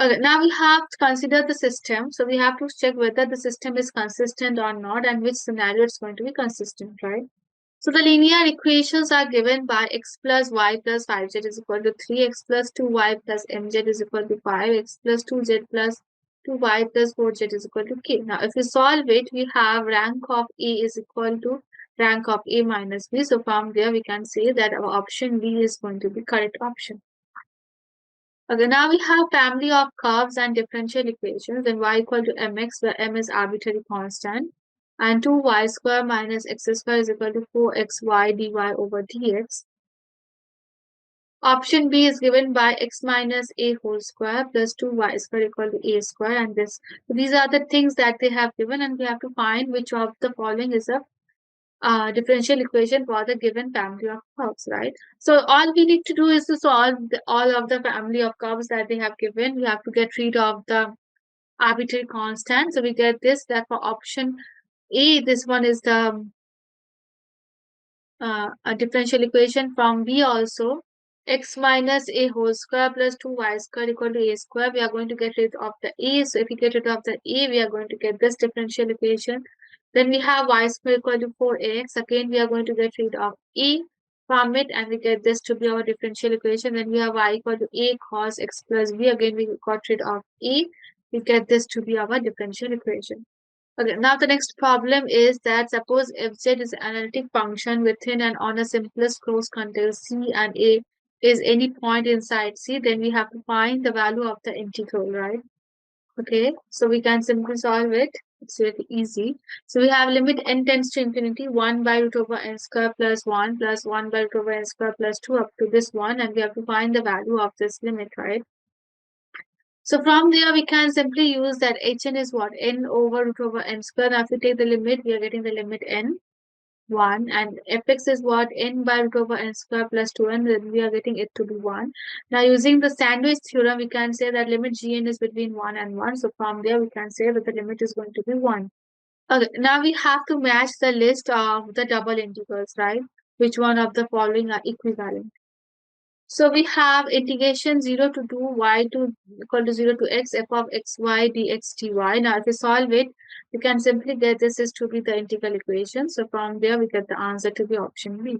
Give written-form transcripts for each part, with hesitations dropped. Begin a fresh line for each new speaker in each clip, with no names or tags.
Okay, now we have to consider the system. So we have to check whether the system is consistent or not and which scenario it's going to be consistent, right? So the linear equations are given by x plus y plus 5z is equal to 3, x plus 2y plus mz is equal to 5, x plus 2z plus 2y plus 4z is equal to k. Now, if we solve it, we have rank of A is equal to rank of A minus B. So from there, we can say that our option B is going to be correct option. Okay, now we have family of curves and differential equations. Then y equal to mx, where m is arbitrary constant, and 2y square minus x square is equal to 4xy dy over dx. Option B is given by x minus a whole square plus 2y square equal to a square, and this. So these are the things that they have given, and we have to find which of the following is a differential equation for the given family of curves, right? So all we need to do is to solve all of the family of curves that they have given. We have to get rid of the arbitrary constant. So we get this, that for option A, this one is the a differential equation. From B also, x minus a whole square plus 2y square equal to a square. We are going to get rid of the a. So if we get rid of the a, we are going to get this differential equation. Then we have y square equal to 4ax. Again, we are going to get rid of a from it, and we get this to be our differential equation. Then we have y equal to a cos x plus b. Again, we got rid of a. We get this to be our differential equation. Okay, now the next problem is that suppose if z is an analytic function within and on a simplest closed container C and A is any point inside C, then we have to find the value of the integral, right? Okay, so we can simply solve it. It's very easy. So we have limit n tends to infinity 1 by root over n square plus 1 plus 1 by root over n square plus 2 up to this one, and we have to find the value of this limit, right? So from there, we can simply use that hn is what? N over root over n square. Now, if we take the limit, we are getting the limit n, 1. And fx is what? N by root over n square plus 2n. Then we are getting it to be 1. Now, using the sandwich theorem, we can say that limit gn is between 1 and 1. So from there, we can say that the limit is going to be 1. Okay, now we have to match the list of the double integrals, right? Which one of the following are equivalent? So we have integration 0 to 2 y to equal to 0 to x f of xy dx dy. Now if we solve it, we can simply get this is to be the integral equation. So from there we get the answer to be option B.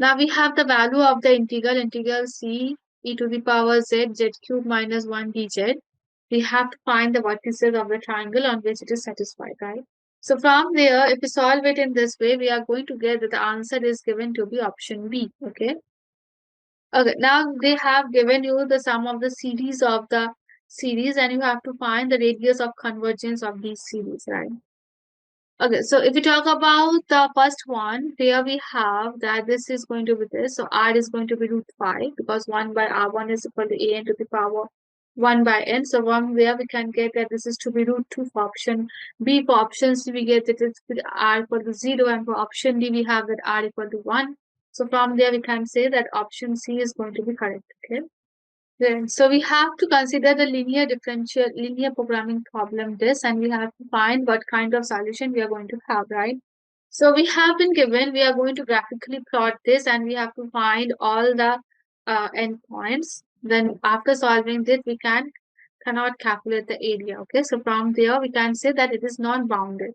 Now we have the value of the integral c e to the power z cube minus 1 dz. We have to find the vertices of the triangle on which it is satisfied, right? So from there, if we solve it in this way, we are going to get that the answer is given to be option B, okay? Okay, now they have given you the sum of the series of the series, and you have to find the radius of convergence of these series, right? Okay, so if we talk about the first one, here we have that this is going to be this. So r is going to be root 5 because 1 by r1 is equal to a n to the power 1 by n. So from where we can get that this is to be root 2 for option B. For option C, we get that it's r equal to 0, and for option D, we have that r equal to 1. So from there, we can say that option C is going to be correct. Okay. Then, so we have to consider the linear programming problem this, and we have to find what kind of solution we are going to have, right? So we have been given, we are going to graphically plot this, and we have to find all the endpoints. Then after solving this, we cannot calculate the area. Okay. So from there, we can say that it is non-bounded.